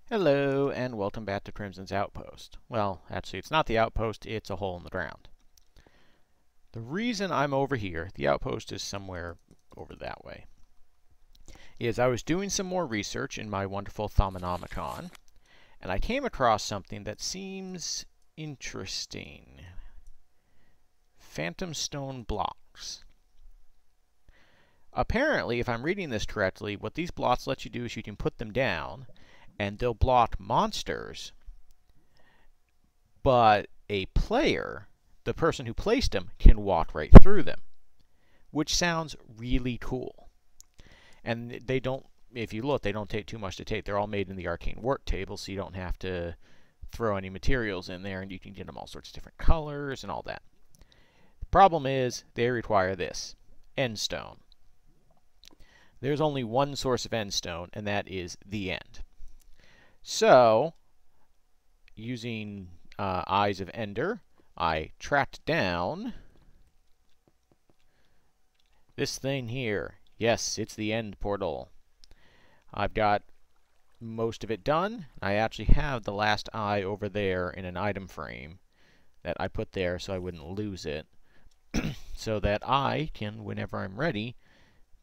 Hello, and welcome back to Crimson's Outpost. Well, actually, it's not the outpost, it's a hole in the ground. The reason I'm over here, the outpost is somewhere over that way, is I was doing some more research in my wonderful Thaumonomicon, and I came across something that seems interesting. Phantom stone blocks. Apparently, if I'm reading this correctly, what these blocks let you do is you can put them down, and they'll block monsters, but a player, the person who placed them, can walk right through them, which sounds really cool. And they don't, if you look, they don't take too much to take. They're all made in the arcane work table, so you don't have to throw any materials in there, and you can get them all sorts of different colors and all that. The problem is they require this, endstone. There's only one source of endstone, and that is the end. So, using Eyes of Ender, I tracked down this thing here. Yes, it's the end portal. I've got most of it done. I actually have the last eye over there in an item frame that I put there so I wouldn't lose it, so that I can, whenever I'm ready,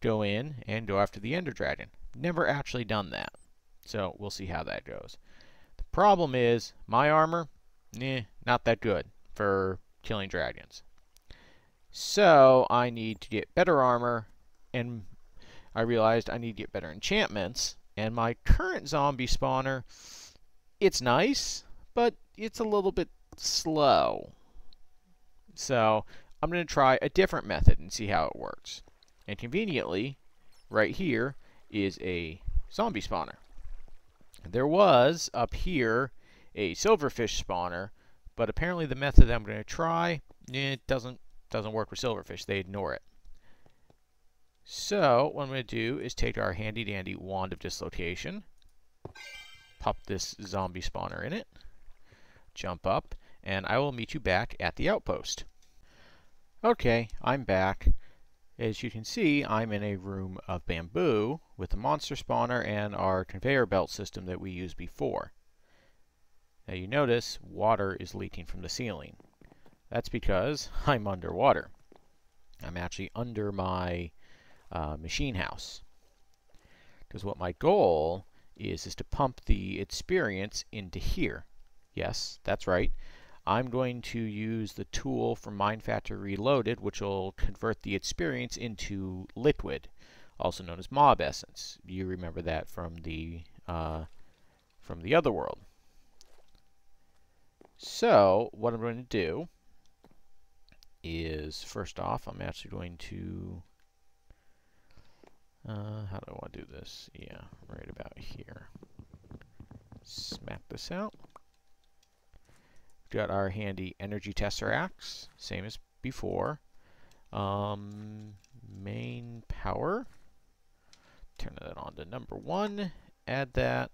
go in and go after the Ender Dragon. Never actually done that, so we'll see how that goes. The problem is, my armor, not that good for killing dragons. So I need to get better armor, and I realized I need to get better enchantments, and my current zombie spawner, it's nice, but it's a little bit slow. So I'm going to try a different method and see how it works. And conveniently, right here is a zombie spawner. There was, up here, a silverfish spawner, but apparently the method that I'm going to try, it doesn't work with silverfish. They ignore it. So, what I'm going to do is take our handy-dandy Wand of Dislocation, pop this zombie spawner in it, jump up, and I will meet you back at the outpost. Okay, I'm back. As you can see, I'm in a room of bamboo with the monster spawner and our conveyor belt system that we used before. Now you notice water is leaking from the ceiling. That's because I'm underwater. I'm actually under my machine house. Because what my goal is to pump the experience into here. Yes, that's right. I'm going to use the tool from Mind Factory Reloaded, which will convert the experience into liquid, also known as mob essence. You remember that from the other world. So what I'm going to do is, first off, I'm actually going to how do I want to do this? Yeah, right about here. Smack this out. Got our handy energy tesseracts, same as before. Main power. Turn that on to number 1. Add that.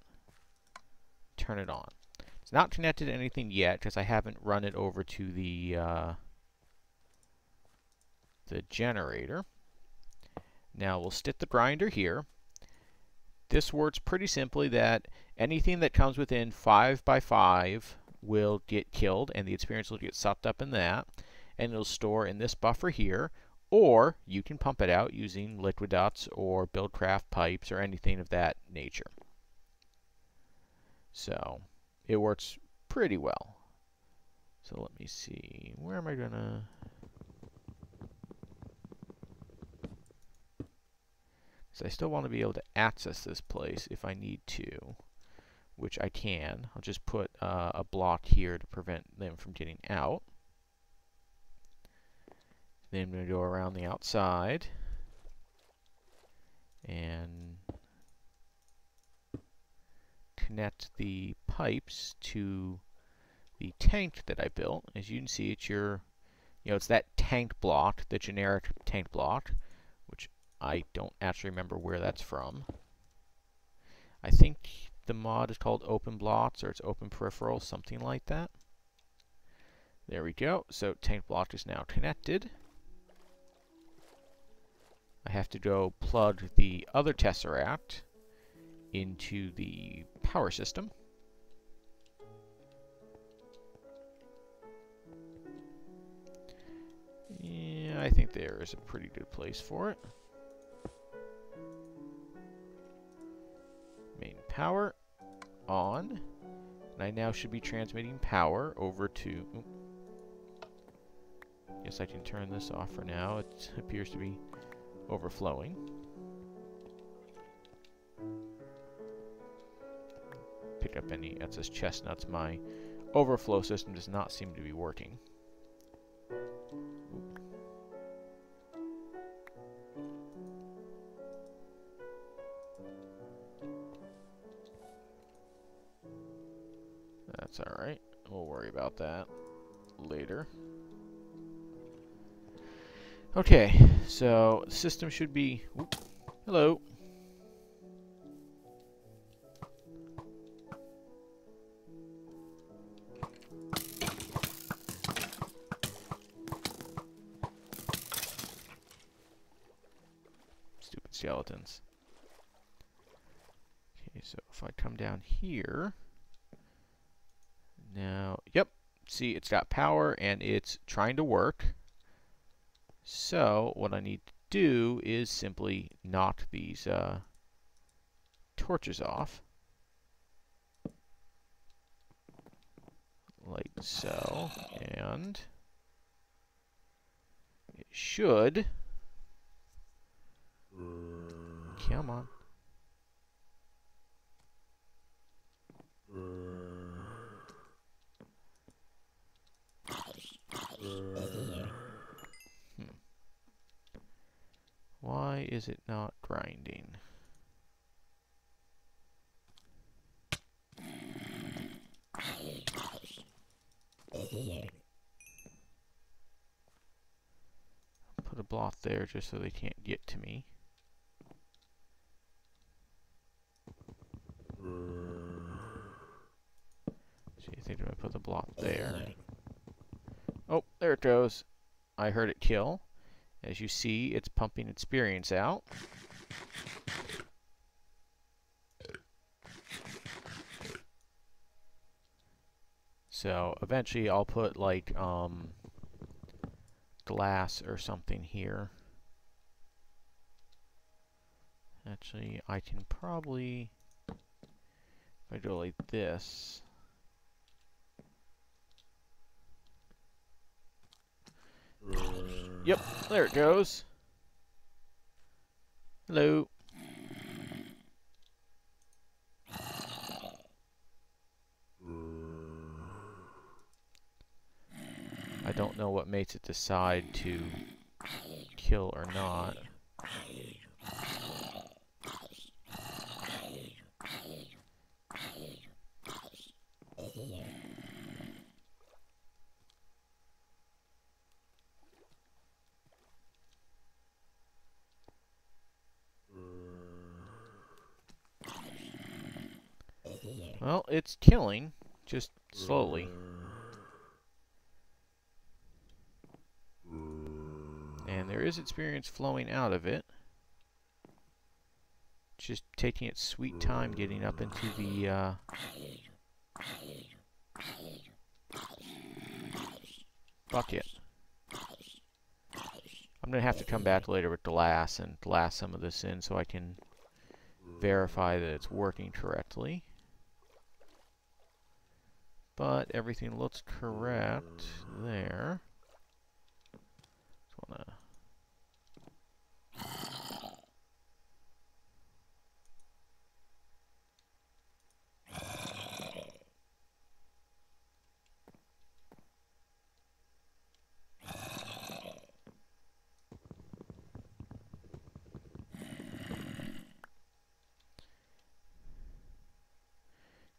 Turn it on. It's not connected to anything yet because I haven't run it over to the generator. Now we'll stick the grinder here. This works pretty simply that anything that comes within 5 by 5 will get killed, and the experience will get sucked up in that, and it'll store in this buffer here, or you can pump it out using liquid dots or buildcraft pipes or anything of that nature. So it works pretty well. So let me see, where am I gonna... So I still want to be able to access this place if I need to, which I can. I'll just put a block here to prevent them from getting out. Then I'm going to go around the outside and connect the pipes to the tank that I built. As you can see, it's it's that tank block, the generic tank block, which I don't actually remember where that's from. I think the mod is called Open Blocks, or it's Open Peripheral, something like that. There we go. So tank block is now connected. I have to go plug the other tesseract into the power system. Yeah, I think there is a pretty good place for it. Main power on. And I now should be transmitting power over to... Guess I can turn this off for now. It appears to be overflowing. Pick up any excess chestnuts. My overflow system does not seem to be working. That's alright. We'll worry about that later. Okay, so the system should be... Oop, hello. Stupid skeletons. Okay, so if I come down here... Now, yep, see, it's got power and it's trying to work. So, what I need to do is simply knock these torches off. Like so. And it should... Come on. Why is it not grinding? Put a block there just so they can't get to me. So you think I'm gonna put the block there? Oh, there it goes. I heard it kill. As you see, it's pumping experience out. So eventually I'll put like glass or something here. Actually, I can probably, if I go like this. Yep, there it goes. Hello. I don't know what makes it decide to kill or not. Well, it's killing, just slowly. And there is experience flowing out of it. Just taking its sweet time getting up into the bucket. I'm going to have to come back later with glass and glass some of this in so I can verify that it's working correctly. But everything looks correct there. Just wanna...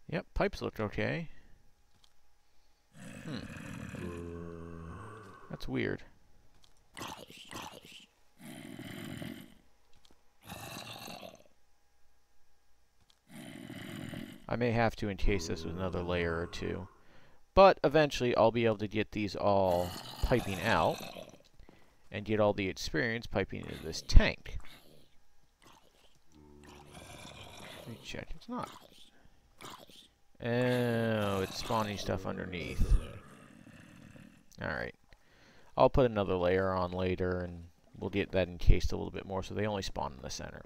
Yep, pipes look okay. That's weird. I may have to encase this with another layer or two. But eventually I'll be able to get these all piping out and get all the experience piping into this tank. Let me check. It's not Oh, it's spawning stuff underneath. Alright. I'll put another layer on later, and we'll get that encased a little bit more so they only spawn in the center.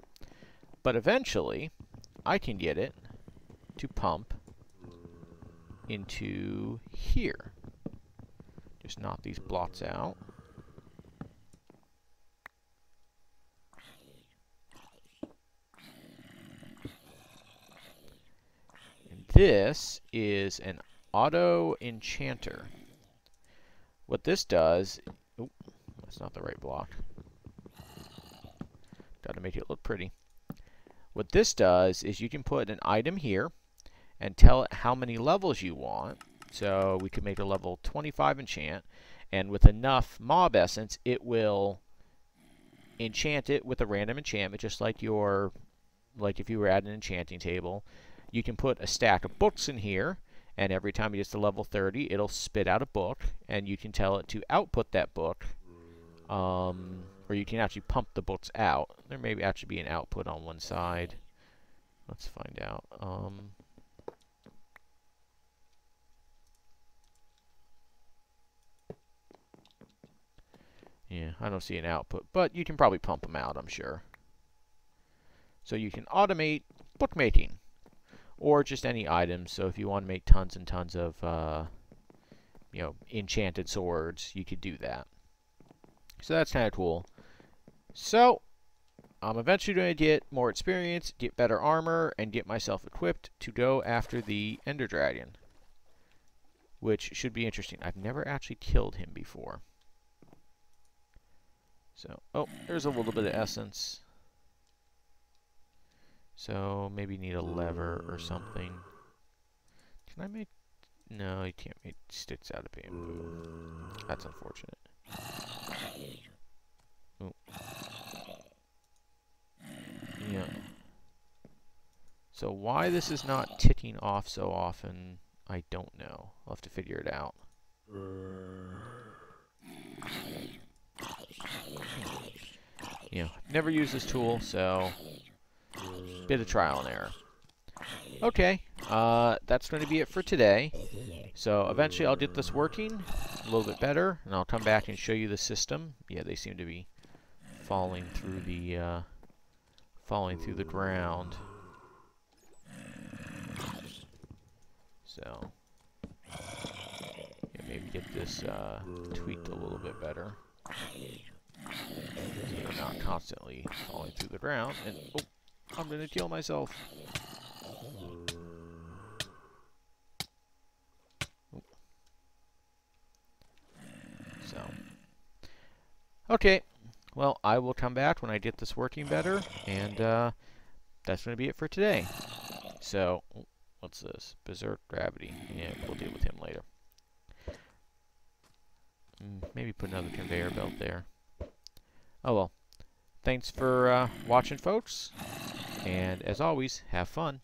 But eventually, I can get it to pump into here. Just knock these blocks out. And this is an auto enchanter. What this does... Oh, that's not the right block. Got to make it look pretty. What this does is you can put an item here and tell it how many levels you want. So we could make a level 25 enchant, and with enough mob essence, it will enchant it with a random enchantment, just like if you were at an enchanting table. You can put a stack of books in here, and every time it gets to level 30, it'll spit out a book, and you can tell it to output that book, or you can actually pump the books out. There may actually be an output on one side. Let's find out. Yeah, I don't see an output, but you can probably pump them out, I'm sure. So you can automate bookmaking, or just any items. So if you want to make tons and tons of, enchanted swords, you could do that. So that's kind of cool. So I'm eventually going to get more experience, get better armor, and get myself equipped to go after the Ender Dragon, which should be interesting. I've never actually killed him before. So, oh, there's a little bit of essence. So, maybe need a lever or something. Can I make... No, you can't make sticks out of bamboo. That's unfortunate. Ooh. Yeah. So, why this is not ticking off so often, I don't know. I'll have to figure it out. Yeah, never used this tool, so bit of trial and error. Okay, that's going to be it for today. So eventually I'll get this working a little bit better, and I'll come back and show you the system. Yeah, they seem to be falling through the ground. So yeah, maybe get this tweaked a little bit better. So they're not constantly falling through the ground. And oh, I'm gonna kill myself. So, okay. Well, I will come back when I get this working better, and that's gonna be it for today. So, what's this? Berserk Gravity. Yeah, we'll deal with him later. Maybe put another conveyor belt there. Oh well. Thanks for watching, folks. And as always, have fun.